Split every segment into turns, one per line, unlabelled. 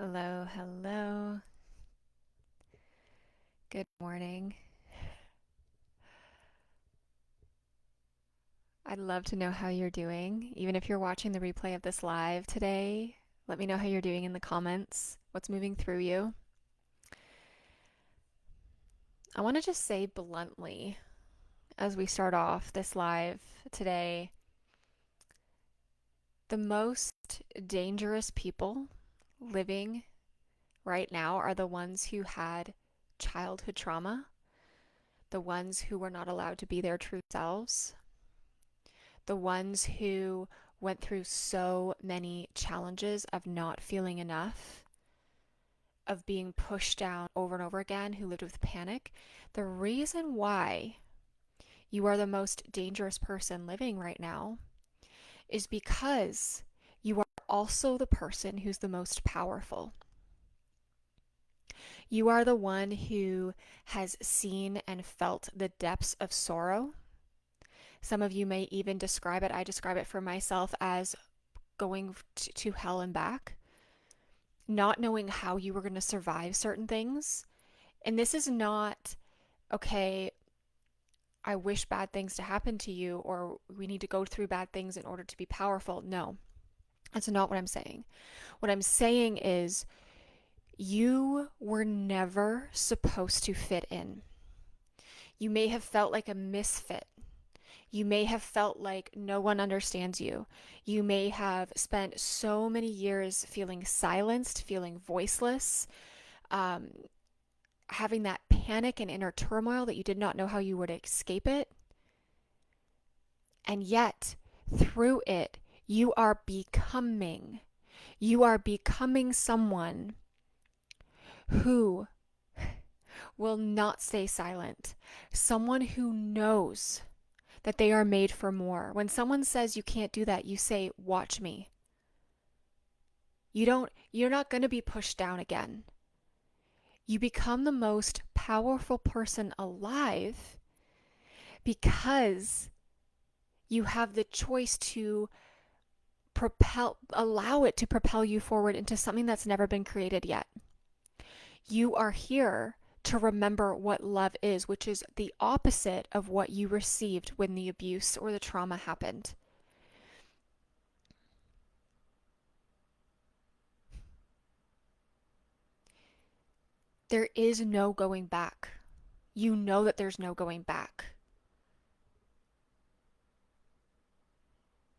Hello, hello. Good morning. I'd love to know how you're doing. Even if you're watching the replay of this live today, let me know how you're doing in the comments. What's moving through you? I want to just say bluntly as we start off this live today, the most dangerous people living right now are the ones who had childhood trauma, the ones who were not allowed to be their true selves, the ones who went through so many challenges of not feeling enough, of being pushed down over and over again, who lived with panic. The reason why you are the most dangerous person living right now is because you are also the person who's the most powerful. You are the one who has seen and felt the depths of sorrow. Some of you may even describe it, I describe it for myself as going to hell and back, not knowing how you were going to survive certain things. And this is not, okay, I wish bad things to happen to you, or we need to go through bad things in order to be powerful. No, that's not what I'm saying. What I'm saying is you were never supposed to fit in. You may have felt like a misfit. You may have felt like no one understands you. You may have spent so many years feeling silenced, feeling voiceless, um, having that panic and inner turmoil that you did not know how you would escape it. And yet, through it, you are becoming. You are becoming someone who will not stay silent, someone who knows that they are made for more. When someone says you can't do that, you say, "Watch me." You're not going to be pushed down again. You become the most powerful person alive because you have the choice to allow it to propel you forward into something that's never been created yet. You are here to remember what love is, which is the opposite of what you received when the abuse or the trauma happened. There is no going back. You know that there's no going back.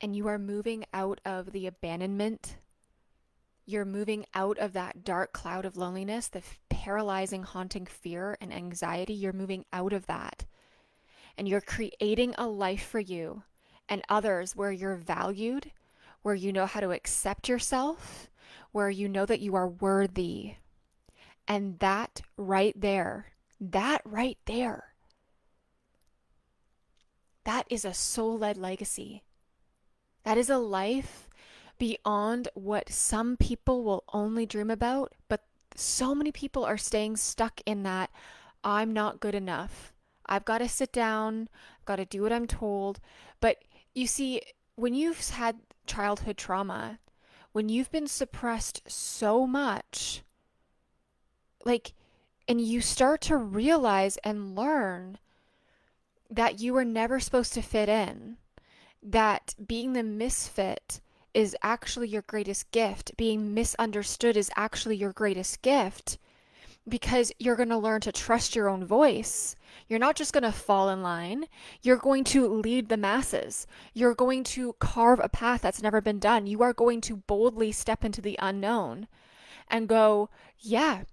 And you are moving out of the abandonment. You're moving out of that dark cloud of loneliness, the paralyzing, haunting fear and anxiety. You're moving out of that. And you're creating a life for you and others where you're valued, where you know how to accept yourself, where you know that you are worthy. And that right there, that is a soul-led legacy. That is a life beyond what some people will only dream about, but so many people are staying stuck in that I'm not good enough. I've got to sit down, I've got to do what I'm told. But you see, when you've had childhood trauma, when you've been suppressed so much, like, and you start to realize and learn that you were never supposed to fit in, that being the misfit is actually your greatest gift. Being misunderstood is actually your greatest gift because you're going to learn to trust your own voice. You're not just going to fall in line. You're going to lead the masses. You're going to carve a path that's never been done. You are going to boldly step into the unknown and go, yeah,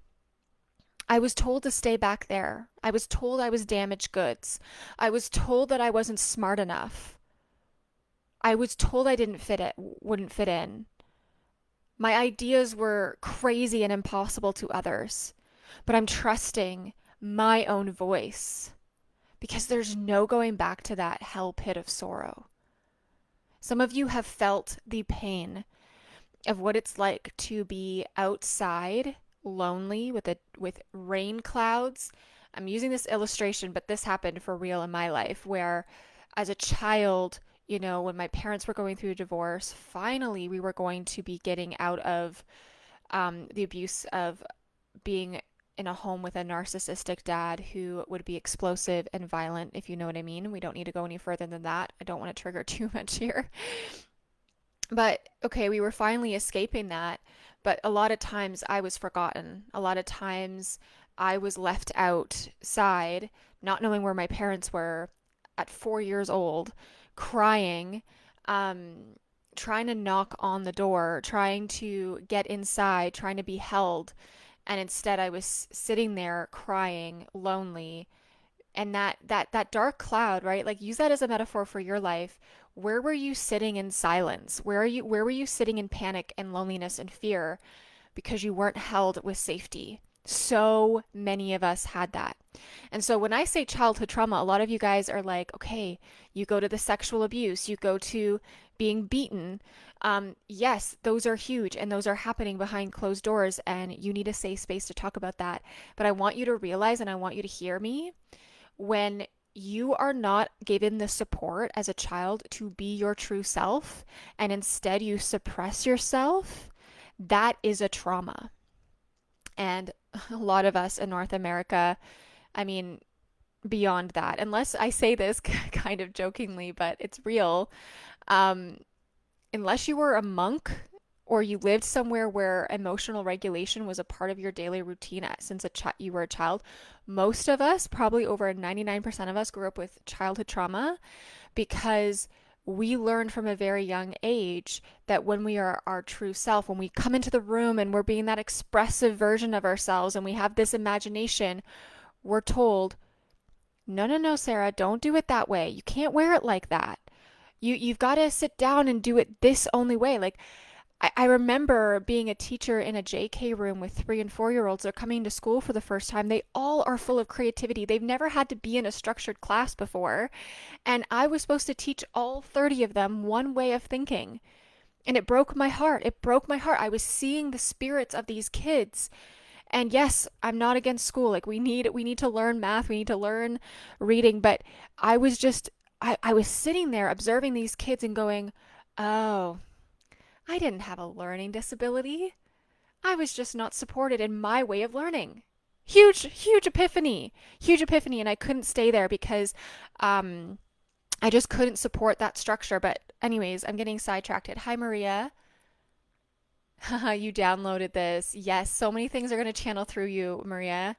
I was told to stay back there. I was told I was damaged goods. I was told that I wasn't smart enough. I was told I wouldn't fit in. My ideas were crazy and impossible to others, but I'm trusting my own voice because there's no going back to that hell pit of sorrow. Some of you have felt the pain of what it's like to be outside, lonely with rain clouds. I'm using this illustration, but this happened for real in my life where as a child, when my parents were going through a divorce, finally we were going to be getting out of the abuse of being in a home with a narcissistic dad who would be explosive and violent, if you know what I mean. We don't need to go any further than that. I don't want to trigger too much here. But okay, we were finally escaping that. But a lot of times I was forgotten. A lot of times I was left outside, not knowing where my parents were at 4 years old, crying, um, trying to knock on the door, trying to get inside, trying to be held. And instead I was sitting there crying, lonely, and that dark cloud, right? Like use that as a metaphor for your life. Where were you sitting in silence? Where were you sitting in panic and loneliness and fear because you weren't held with safety? So many of us had that. And so when I say childhood trauma, a lot of you guys are like, okay, you go to the sexual abuse, you go to being beaten. Yes, those are huge and those are happening behind closed doors, and you need a safe space to talk about that. But I want you to realize and I want you to hear me when you are not given the support as a child to be your true self and instead you suppress yourself, that is a trauma. And a lot of us in North America, I mean, beyond that, unless I say this kind of jokingly, but it's real, um, unless you were a monk or you lived somewhere where emotional regulation was a part of your daily routine since you were a child, most of us, probably over 99% of us, grew up with childhood trauma because we learned from a very young age that when we are our true self, when we come into the room and we're being that expressive version of ourselves and we have this imagination, we're told, no, no, no, Sarah, don't do it that way. You can't wear it like that. You've got to sit down and do it this only way. Like I remember being a teacher in a JK room with 3 and 4 year olds. They're coming to school for the first time. They all are full of creativity. They've never had to be in a structured class before. And I was supposed to teach all 30 of them one way of thinking. And it broke my heart. It broke my heart. I was seeing the spirits of these kids. And yes, I'm not against school. Like we need to learn math, we need to learn reading, but I was just I was sitting there observing these kids and going, "Oh, I didn't have a learning disability. I was just not supported in my way of learning." Huge, huge epiphany. Huge epiphany. And I couldn't stay there because um, I just couldn't support that structure. But, anyways, I'm getting sidetracked. Hi, Maria. You downloaded this. Yes, so many things are going to channel through you, Maria.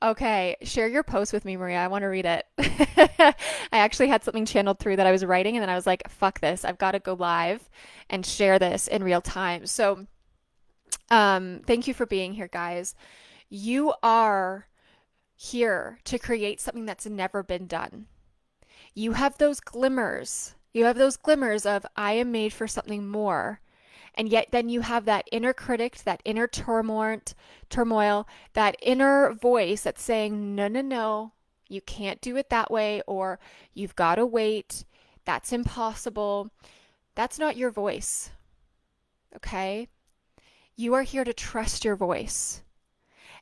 Okay, share your post with me, Maria. I want to read it. I actually had something channeled through that I was writing, and then I was like, fuck this. I've got to go live and share this in real time. So, thank you for being here, guys. You are here to create something that's never been done. You have those glimmers. You have those glimmers of, I am made for something more. And yet then you have that inner critic, that inner turmoil, that inner voice that's saying, no, no, no, you can't do it that way, or you've got to wait. That's impossible. That's not your voice, okay? You are here to trust your voice.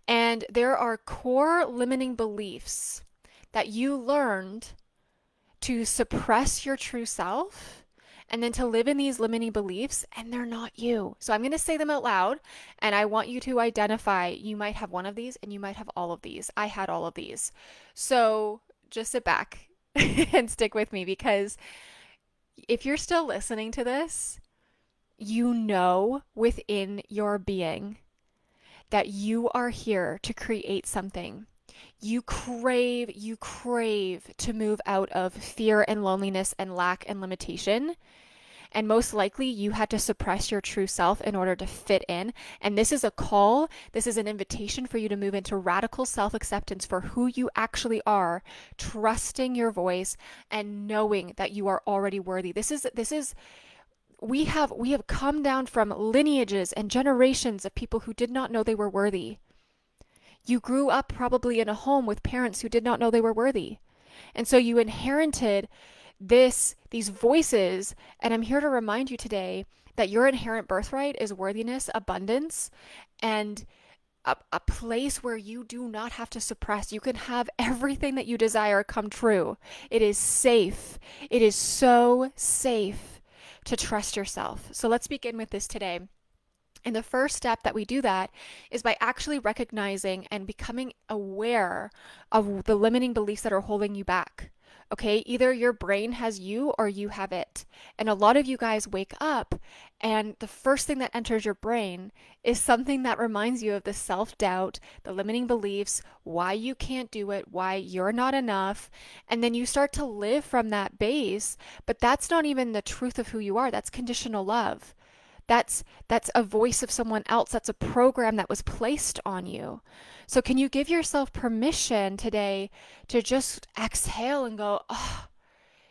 And there are core limiting beliefs that you learned to suppress your true self and then to live in these limiting beliefs, and they're not you. So I'm going to say them out loud, and I want you to identify. You might have one of these and you might have all of these. I had all of these. So just sit back and stick with me, because if you're still listening to this, you know within your being that you are here to create something. You crave to move out of fear and loneliness and lack and limitation. And most likely you had to suppress your true self in order to fit in. And this is a call, this is an invitation for you to move into radical self-acceptance for who you actually are, trusting your voice and knowing that you are already worthy. This is we have come down from lineages and generations of people who did not know they were worthy. You grew up probably in a home with parents who did not know they were worthy. And so you inherited these voices, and I'm here to remind you today that your inherent birthright is worthiness, abundance, and a place where you do not have to suppress. You can have everything that you desire come true. It is safe. It is so safe to trust yourself. So let's begin with this today. And the first step that we do that is by actually recognizing and becoming aware of the limiting beliefs that are holding you back. Okay, either your brain has you or you have it. And a lot of you guys wake up, and the first thing that enters your brain is something that reminds you of the self doubt, the limiting beliefs, why you can't do it, why you're not enough. And then you start to live from that base, but that's not even the truth of who you are. That's conditional love. That's a voice of someone else. That's a program that was placed on you. So can you give yourself permission today to just exhale and go, oh,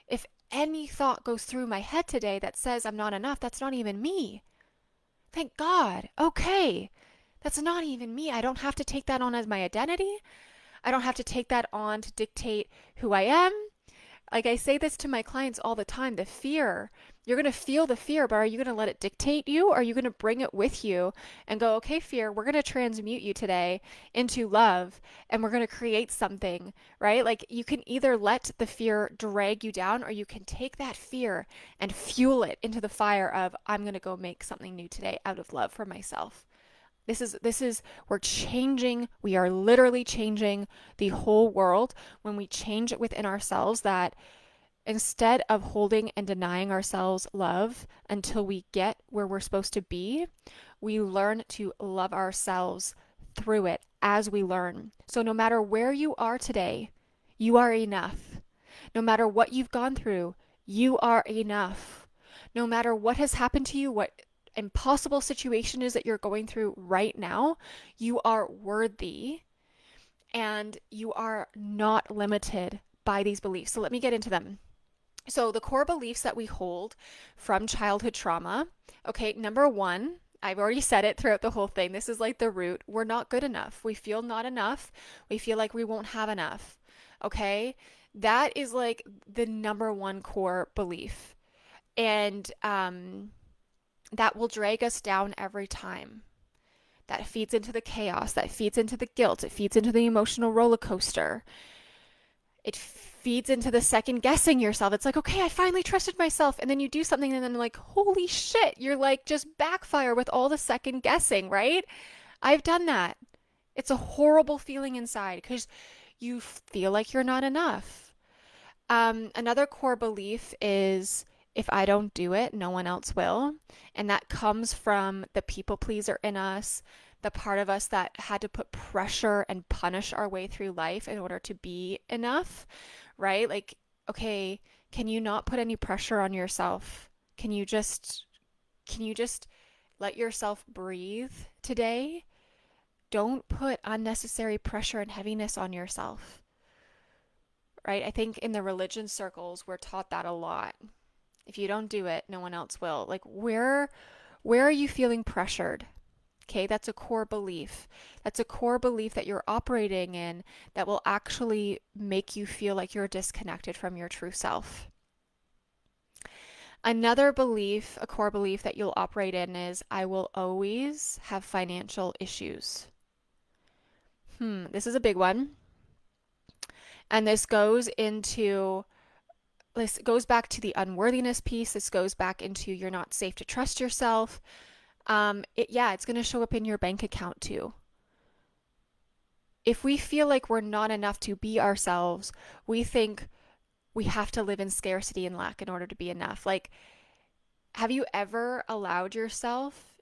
if any thought goes through my head today that says I'm not enough, that's not even me. Thank God. Okay. That's not even me. I don't have to take that on as my identity. I don't have to take that on to dictate who I am. Like I say this to my clients all the time, the fear, you're going to feel the fear, but are you going to let it dictate you? Or are you going to bring it with you and go, okay, fear, we're going to transmute you today into love and we're going to create something, right? Like you can either let the fear drag you down or you can take that fear and fuel it into the fire of, I'm going to go make something new today out of love for myself. This is we're changing, we are literally changing the whole world when we change it within ourselves that instead of holding and denying ourselves love until we get where we're supposed to be, we learn to love ourselves through it as we learn. So no matter where you are today, you are enough. No matter what you've gone through, you are enough. No matter what has happened to you, what impossible situation is that you're going through right now, you are worthy and you are not limited by these beliefs. So let me get into them. So the core beliefs that we hold from childhood trauma, okay, number one, I've already said it throughout the whole thing. This is like the root. We're not good enough. We feel not enough. We feel like we won't have enough. Okay? That is like the number one core belief. And that will drag us down every time. That feeds into the chaos, that feeds into the guilt, it feeds into the emotional roller coaster. It feeds into the second guessing yourself. It's like, okay, I finally trusted myself. And then you do something, and then like, holy shit, you're like just backfire with all the second guessing, right? I've done that. It's a horrible feeling inside because you feel like you're not enough. Another core belief is if I don't do it, no one else will. And that comes from the people pleaser in us, the part of us that had to put pressure and punish our way through life in order to be enough, right? Like, okay, can you not put any pressure on yourself? Can you just let yourself breathe today? Don't put unnecessary pressure and heaviness on yourself. Right? I think in the religion circles we're taught that a lot. If you don't do it, no one else will. Like where are you feeling pressured? Okay, that's a core belief. That's a core belief that you're operating in that will actually make you feel like you're disconnected from your true self. Another belief, a core belief that you'll operate in is I will always have financial issues. This is a big one. And this goes back to the unworthiness piece. This goes back into you're not safe to trust yourself. It's going to show up in your bank account too. If we feel like we're not enough to be ourselves, we think we have to live in scarcity and lack in order to be enough. Like, have you ever allowed yourself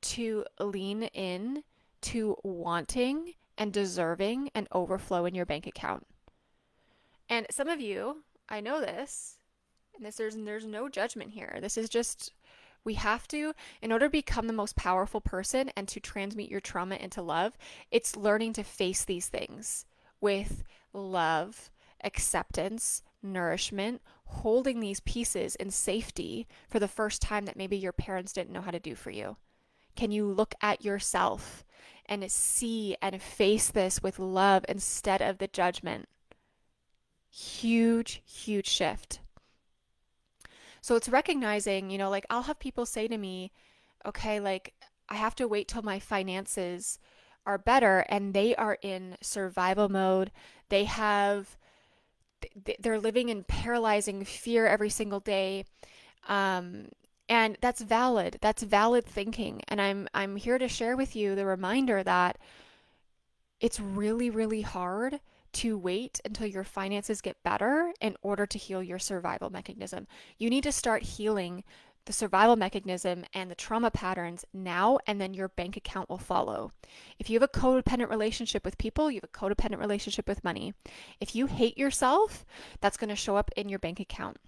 to lean in to wanting and deserving and overflow in your bank account? And some of you, I know this, and there's no judgment here. This is just we have to, in order to become the most powerful person and to transmute your trauma into love, it's learning to face these things with love, acceptance, nourishment, holding these pieces in safety for the first time that maybe your parents didn't know how to do for you. Can you look at yourself and see and face this with love instead of the judgment? Huge, huge shift. So it's recognizing, like I'll have people say to me, okay, like I have to wait till my finances are better, and they are in survival mode. They're living in paralyzing fear every single day. And that's valid. That's valid thinking. And I'm here to share with you the reminder that it's really, really hard to wait until your finances get better in order to heal your survival mechanism. You need to start healing the survival mechanism and the trauma patterns now, and then your bank account will follow. If you have a codependent relationship with people, you have a codependent relationship with money. If you hate yourself, that's going to show up in your bank account.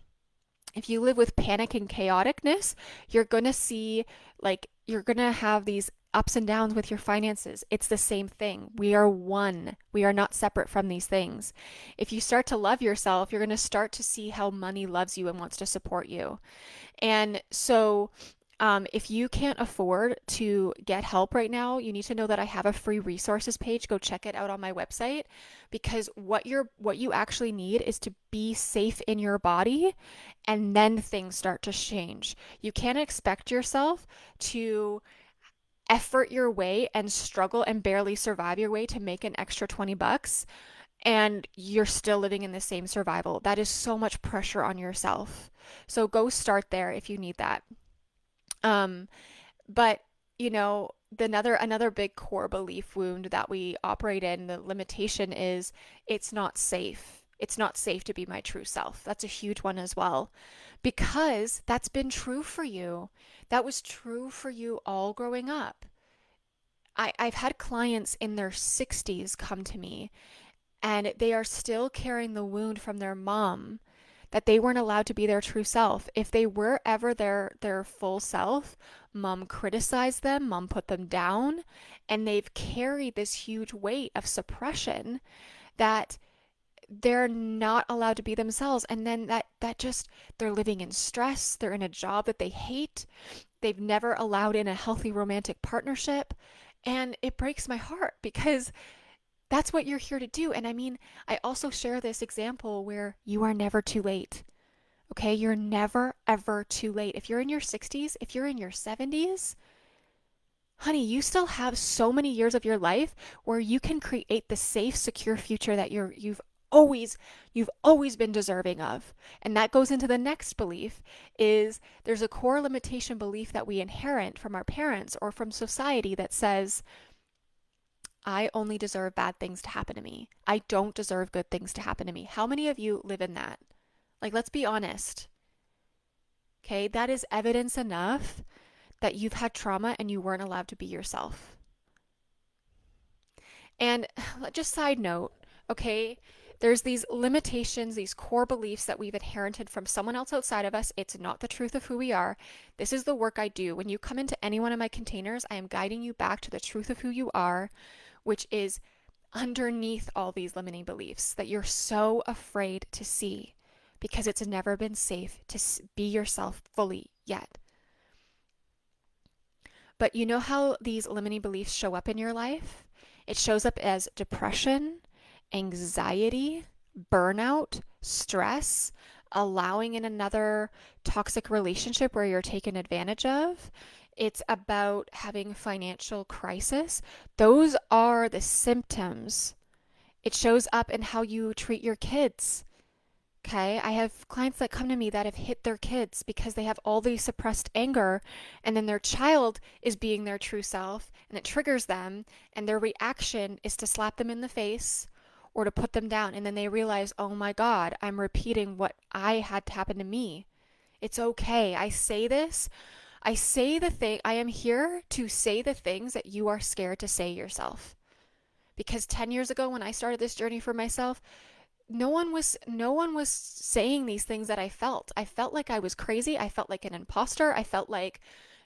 If you live with panic and chaoticness, you're going to see, like, you're going to have these ups and downs with your finances. It's the same thing. We are one. We are not separate from these things. If you start to love yourself, you're going to start to see how money loves you and wants to support you. And so, if you can't afford to get help right now, you need to know that I have a free resources page. Go check it out on my website, because what you actually need is to be safe in your body, and then things start to change. You can't expect yourself to effort your way and struggle and barely survive your way to make an extra 20 bucks and you're still living in the same survival. That is so much pressure on yourself. So go start there if you need that. Um, but you know, another big core belief wound that we operate in, the limitation is it's not safe. It's not safe to be my true self. That's a huge one as well, because that's been true for you. That was true for you all growing up. I've had clients in their 60s come to me, and they are still carrying the wound from their mom that they weren't allowed to be their true self. If they were ever their full self, mom criticized them, mom put them down, and they've carried this huge weight of suppression that they're not allowed to be themselves. And then that just, they're living in stress, they're in a job that they hate, they've never allowed in a healthy romantic partnership, and it breaks my heart because that's what you're here to do. And I mean, I also share this example where you are never too late. Okay? You're never, ever too late. If you're in your 60s, if you're in your 70s, honey, you still have so many years of your life where you can create the safe, secure future that always you've always been deserving of. And that goes into the next belief, is there's a core limitation belief that we inherit from our parents or from society that says, I only deserve bad things to happen to me. I don't deserve good things to happen to me. How many of you live in that? Like, let's be honest. Okay, that is evidence enough that you've had trauma and you weren't allowed to be yourself. And just side note, okay, there's these limitations, these core beliefs that we've inherited from someone else outside of us. It's not the truth of who we are. This is the work I do. When you come into any one of my containers, I am guiding you back to the truth of who you are, which is underneath all these limiting beliefs that you're so afraid to see because it's never been safe to be yourself fully yet. But you know how these limiting beliefs show up in your life? It shows up as depression, anxiety, burnout, stress, allowing in another toxic relationship where you're taken advantage of. It's about having financial crisis. Those are the symptoms. It shows up in how you treat your kids. Okay, I have clients that come to me that have hit their kids because they have all these suppressed anger, and then their child is being their true self, and it triggers them, and their reaction is to slap them in the face or to put them down. And then they realize, oh my God, I'm repeating what I had to happen to me. It's okay. I say this. I say the thing. I am here to say the things that you are scared to say yourself. Because 10 years ago when I started this journey for myself, no one was saying these things that I felt. I felt like I was crazy. I felt like an imposter. I felt like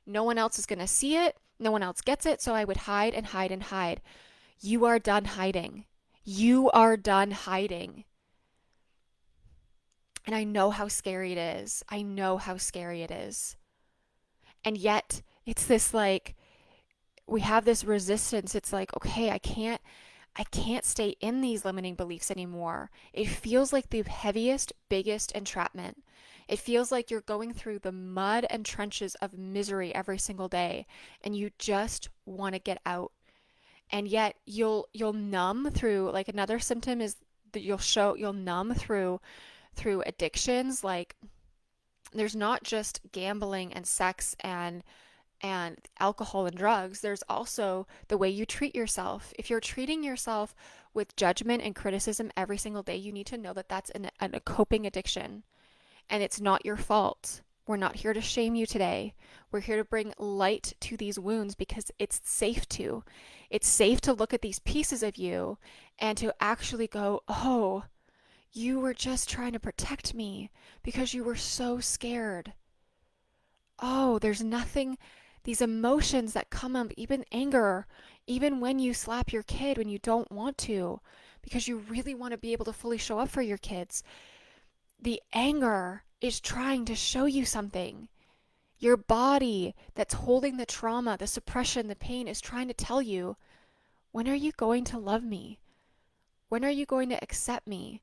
no one else is going to see it. No one else gets it. So I would hide and hide and hide. You are done hiding. You are done hiding. And I know how scary it is. I know how scary it is. And yet it's this, like, we have this resistance. It's like, okay, I can't stay in these limiting beliefs anymore. It feels like the heaviest, biggest entrapment. It feels like you're going through the mud and trenches of misery every single day, and you just want to get out. And yet you'll numb through, like, another symptom is that you'll numb through addictions like There's not just gambling and sex and alcohol and drugs. There's also the way you treat yourself. If you're treating yourself with judgment and criticism every single day, you need to know that that's a coping addiction, and it's not your fault. We're not here to shame you today. We're here to bring light to these wounds because it's safe to. It's safe to look at these pieces of you and to actually go, oh, you were just trying to protect me because you were so scared. Oh, there's nothing, these emotions that come up, even anger, even when you slap your kid when you don't want to, because you really want to be able to fully show up for your kids. The anger is trying to show you something. Your body that's holding the trauma, the suppression, the pain is trying to tell you, when are you going to love me? When are you going to accept me?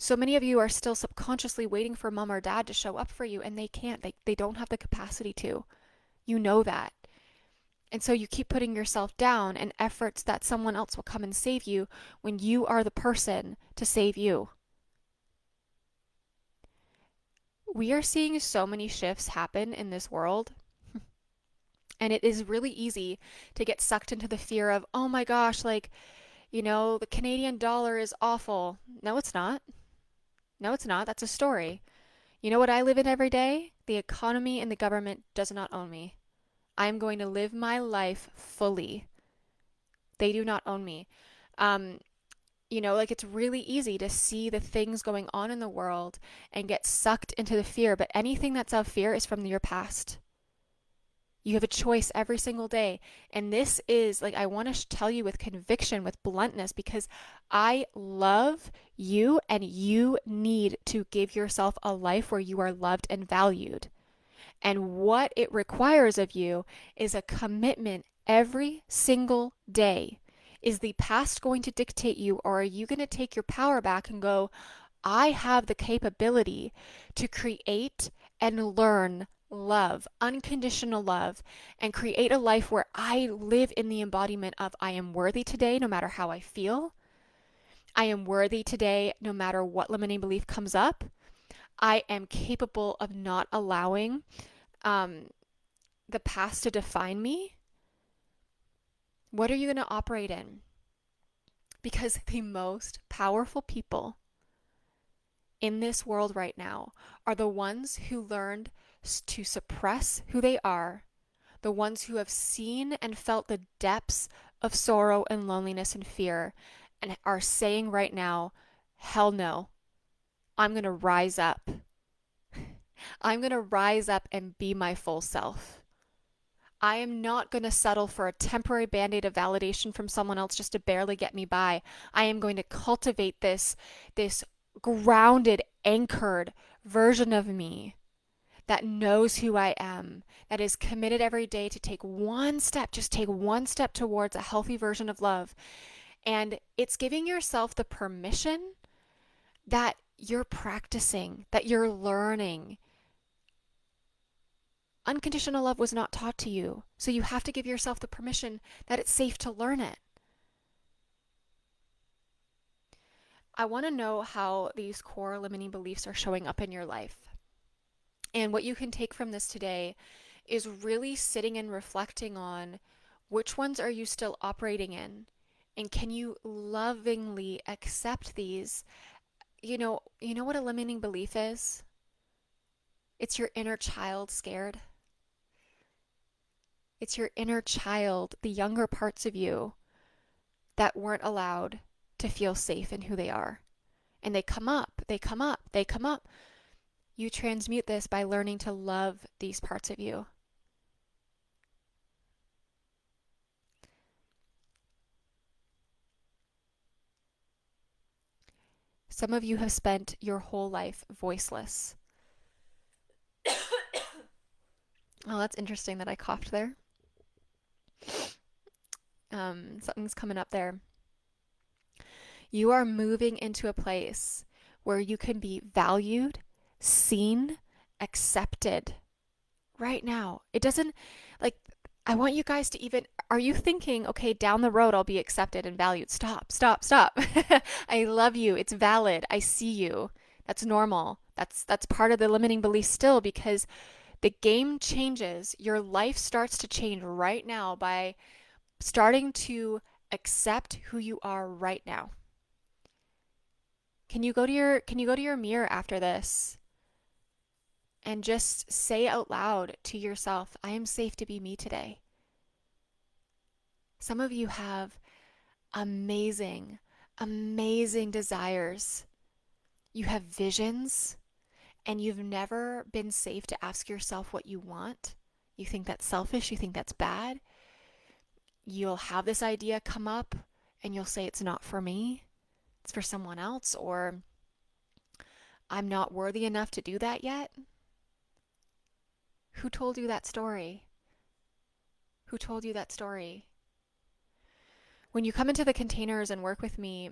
So many of you are still subconsciously waiting for mom or dad to show up for you, and they can't. They don't have the capacity to. You know that. And so you keep putting yourself down in efforts that someone else will come and save you when you are the person to save you. We are seeing so many shifts happen in this world. And it is really easy to get sucked into the fear of, oh my gosh, like, the Canadian dollar is awful. No, it's not. No, it's not. That's a story. You know what I live in every day? The economy and the government does not own me. I'm going to live my life fully. They do not own me. Um, like it's really easy to see the things going on in the world and get sucked into the fear, but anything that's of fear is from your past. You have a choice every single day. And this is like, I want to tell you with conviction, with bluntness, because I love you and you need to give yourself a life where you are loved and valued. And what it requires of you is a commitment every single day. Is the past going to dictate you, or are you going to take your power back and go, I have the capability to create and learn love, unconditional love, and create a life where I live in the embodiment of I am worthy today, no matter how I feel. I am worthy today, no matter what limiting belief comes up. I am capable of not allowing um, the past to define me. What are you going to operate in? Because the most powerful people in this world right now are the ones who learned to suppress who they are, the ones who have seen and felt the depths of sorrow and loneliness and fear, and are saying right now, hell no, I'm going to rise up. I'm going to rise up and be my full self. I am not going to settle for a temporary band-aid of validation from someone else just to barely get me by. I am going to cultivate this grounded, anchored version of me that knows who I am, that is committed every day to take one step, just take one step towards a healthy version of love. And it's giving yourself the permission that you're practicing, that you're learning. Unconditional love was not taught to you, so you have to give yourself the permission that it's safe to learn it. I want to know how these core limiting beliefs are showing up in your life. And what you can take from this today is really sitting and reflecting on which ones are you still operating in, and can you lovingly accept these. You know what a limiting belief is? It's your inner child scared. It's your inner child, the younger parts of you that weren't allowed to feel safe in who they are. And they come up, they come up, they come up. You transmute this by learning to love these parts of you. Some of you have spent your whole life voiceless. Oh, that's interesting that I coughed there. Something's coming up there. You are moving into a place where you can be valued, seen, accepted right now. It doesn't, like, I want you guys to even, are you thinking, okay, down the road I'll be accepted and valued? Stop, stop, stop. I love you. It's valid. I see you. That's normal. That's part of the limiting belief still, because the game changes. Your life starts to change right now by starting to accept who you are right now. Can you go to your mirror after this and just say out loud to yourself, I am safe to be me today. Some of you have amazing, amazing desires. You have visions, and you've never been safe to ask yourself what you want. You think that's selfish, you think that's bad. You'll have this idea come up and you'll say it's not for me, it's for someone else, or I'm not worthy enough to do that yet. Who told you that story? Who told you that story? When you come into the containers and work with me,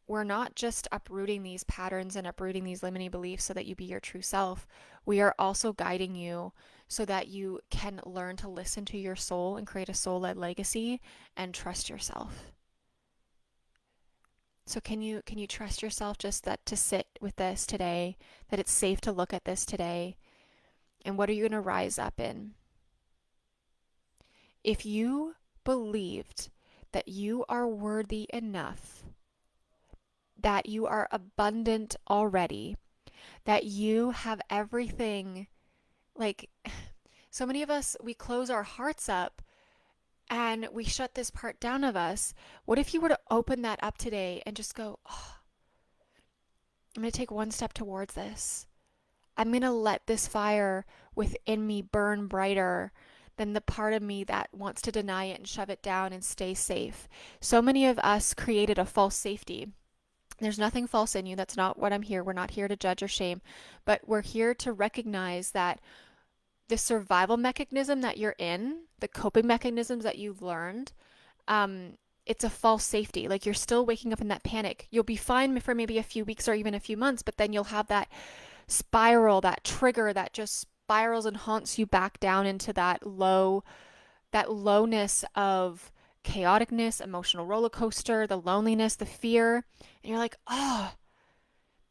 we're not just uprooting these patterns and uprooting these limiting beliefs so that you be your true self. We are also guiding you so that you can learn to listen to your soul and create a soul-led legacy and trust yourself. So can you trust yourself just that to sit with this today, that it's safe to look at this today, and what are you going to rise up in? If you believed that you are worthy enough, that you are abundant already, that you have everything, like so many of us, we close our hearts up and we shut this part down of us. What if you were to open that up today and just go, oh, I'm going to take one step towards this. I'm going to let this fire within me burn brighter than the part of me that wants to deny it and shove it down and stay safe. So many of us created a false safety. There's nothing false in you. That's not what I'm here. We're not here to judge or shame, but we're here to recognize that the survival mechanism that you're in, the coping mechanisms that you've learned, it's a false safety. Like, you're still waking up in that panic. You'll be fine for maybe a few weeks or even a few months, but then you'll have that spiral, that trigger that just spirals and haunts you back down into that lowness of chaoticness, emotional roller coaster, the loneliness, the fear. And you're like, oh,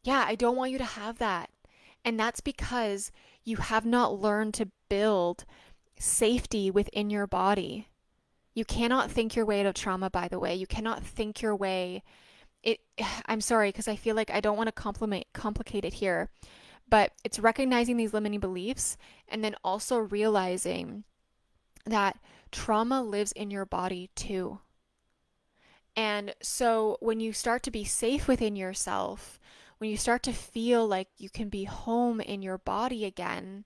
yeah, I don't want you to have that. And that's because you have not learned to build safety within your body. You cannot think your way out of trauma, by the way. You cannot think your way. I'm sorry, because I feel like I don't want to complicate it here, but it's recognizing these limiting beliefs and then also realizing that trauma lives in your body too. And so when you start to be safe within yourself, when you start to feel like you can be home in your body again,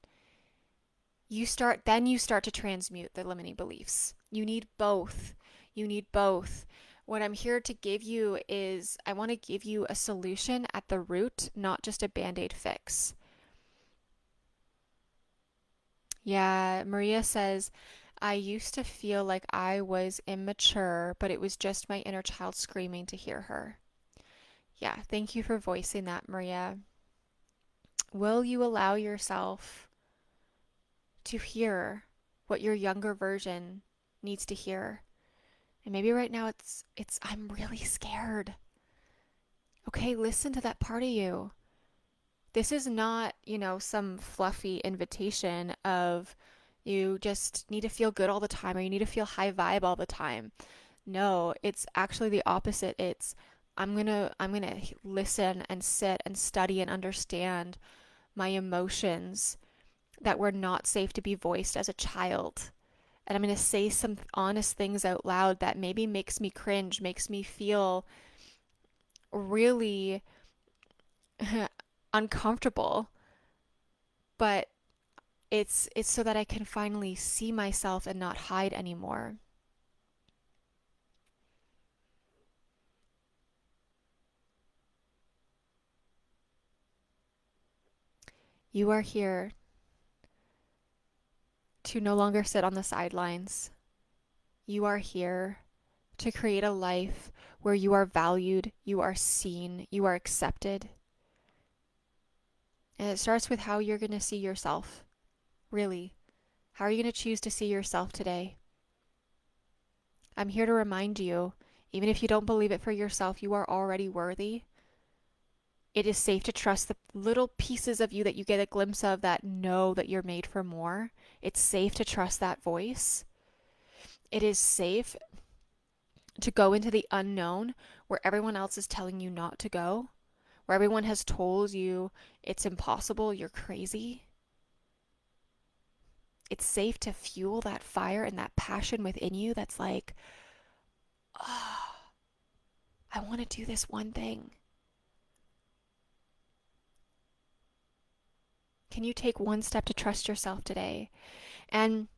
you start to transmute the limiting beliefs. You need both. You need both. What I'm here to give you is, I want to give you a solution at the root, not just a band-aid fix. Yeah, Maria says, I used to feel like I was immature, but it was just my inner child screaming to hear her. Yeah, thank you for voicing that, Maria. Will you allow yourself to hear what your younger version needs to hear? And maybe right now it's I'm really scared. Okay, listen to that part of you. This is not, some fluffy invitation of you just need to feel good all the time or you need to feel high vibe all the time. No, it's actually the opposite. It's I'm going to listen and sit and study and understand my emotions that were not safe to be voiced as a child. And I'm going to say some honest things out loud that maybe makes me cringe, makes me feel really uncomfortable, but it's so that I can finally see myself and not hide anymore. You are here to no longer sit on the sidelines. You are here to create a life where you are valued, you are seen, you are accepted. And it starts with how you're going to see yourself. Really. How are you going to choose to see yourself today? I'm here to remind you, even if you don't believe it for yourself, you are already worthy. It is safe to trust the little pieces of you that you get a glimpse of that know that you're made for more. It's safe to trust that voice. It is safe to go into the unknown where everyone else is telling you not to go, where everyone has told you it's impossible, you're crazy. It's safe to fuel that fire and that passion within you that's like, oh, I want to do this one thing. Can you take one step to trust yourself today? And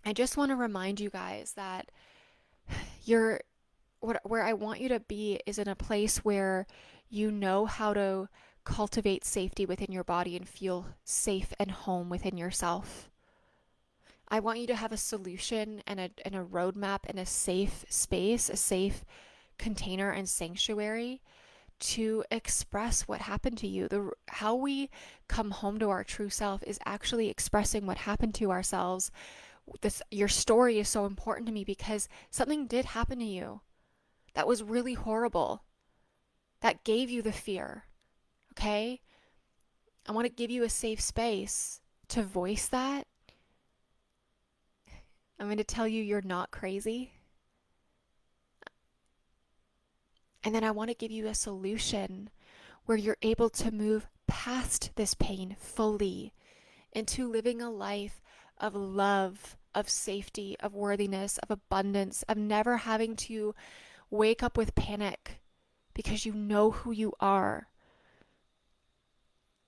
I just want to remind you guys that you're where I want you to be is in a place where you know how to cultivate safety within your body and feel safe and home within yourself. I want you to have a solution and a roadmap and a safe space, a safe container and sanctuary to express what happened to you. How we come home to our true self is actually expressing what happened to ourselves. Your story is so important to me because something did happen to you that was really horrible, that gave you the fear. Okay? I want to give you a safe space to voice that. I'm going to tell you you're not crazy. And then I want to give you a solution where you're able to move past this pain fully into living a life of love, of safety, of worthiness, of abundance, of never having to wake up with panic because you know who you are.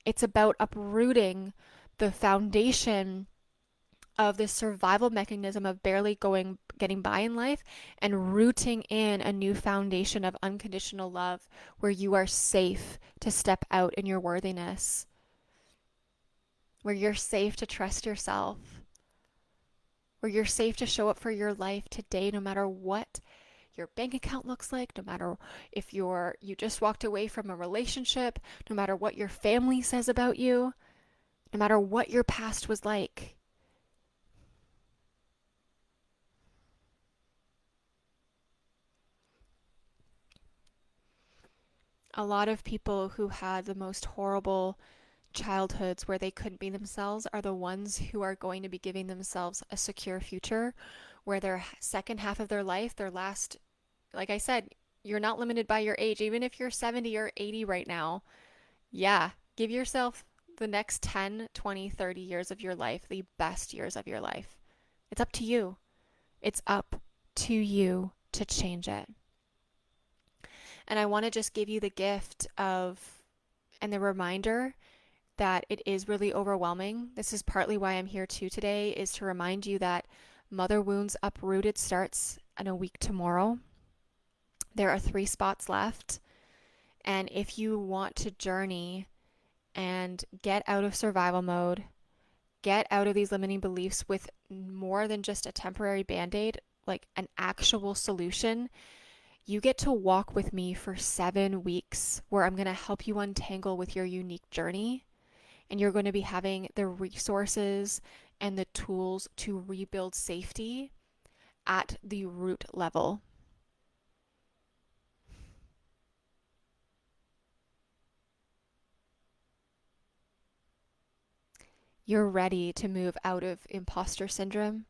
It's about uprooting the foundation of this survival mechanism of getting by in life and rooting in a new foundation of unconditional love where you are safe to step out in your worthiness, where you're safe to trust yourself, where you're safe to show up for your life today no matter what your bank account looks like, no matter if you just walked away from a relationship, no matter what your family says about you, no matter what your past was like. A lot of people who had the most horrible childhoods where they couldn't be themselves are the ones who are going to be giving themselves a secure future where their second half of their life, their last, like I said, you're not limited by your age. Even if you're 70 or 80 right now, yeah, give yourself the next 10, 20, 30 years of your life, the best years of your life. It's up to you. It's up to you to change it. And I want to just give you the gift of and the reminder that it is really overwhelming. This is partly why I'm here too today, is to remind you that Mother Wounds Uprooted starts in a week tomorrow. There are 3 spots left. And if you want to journey and get out of survival mode, get out of these limiting beliefs with more than just a temporary band-aid, like an actual solution, you get to walk with me for 7 weeks where I'm going to help you untangle with your unique journey. And you're going to be having the resources and the tools to rebuild safety at the root level. You're ready to move out of imposter syndrome.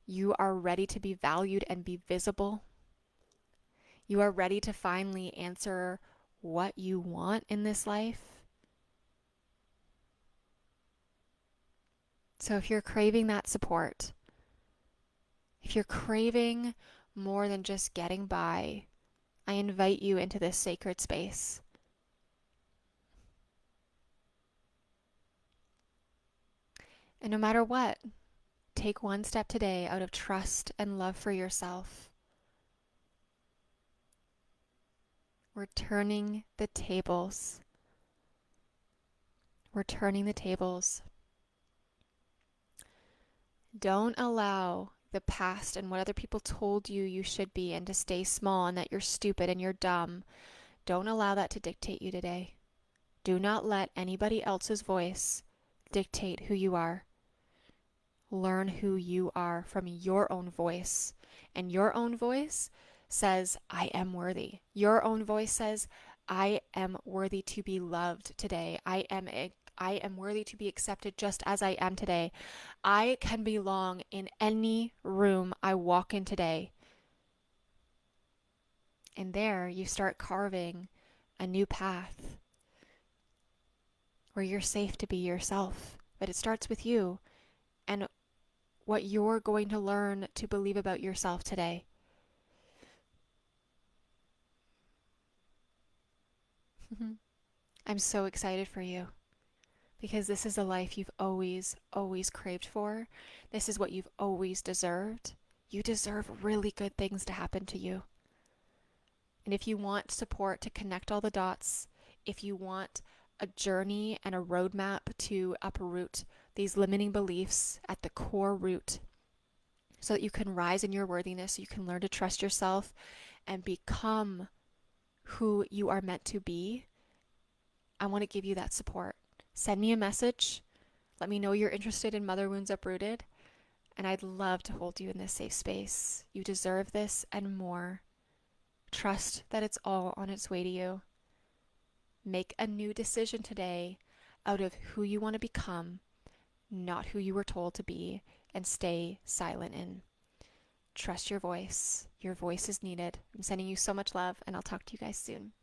You are ready to be valued and be visible. You are ready to finally answer what you want in this life. So if you're craving that support, if you're craving more than just getting by, I invite you into this sacred space. And no matter what, take one step today out of trust and love for yourself. We're turning the tables. We're turning the tables. Don't allow the past and what other people told you you should be and to stay small and that you're stupid and you're dumb. Don't allow that to dictate you today. Do not let anybody else's voice dictate who you are. Learn who you are from your own voice. And your own voice says, I am worthy. Your own voice says, I am worthy to be loved today. I am worthy to be accepted just as I am today. I can belong in any room I walk in today. And there you start carving a new path where you're safe to be yourself. But it starts with you and what you're going to learn to believe about yourself today. I'm so excited for you because this is a life you've always, always craved for. This is what you've always deserved. You deserve really good things to happen to you. And if you want support to connect all the dots, if you want a journey and a roadmap to uproot these limiting beliefs at the core root so that you can rise in your worthiness, so you can learn to trust yourself and become who you are meant to be, I want to give you that support. Send me a message. Let me know you're interested in Mother Wounds Uprooted, and I'd love to hold you in this safe space. You deserve this and more. Trust that it's all on its way to you. Make a new decision today out of who you want to become, not who you were told to be, and stay silent in. Trust your voice. Your voice is needed. I'm sending you so much love, and I'll talk to you guys soon.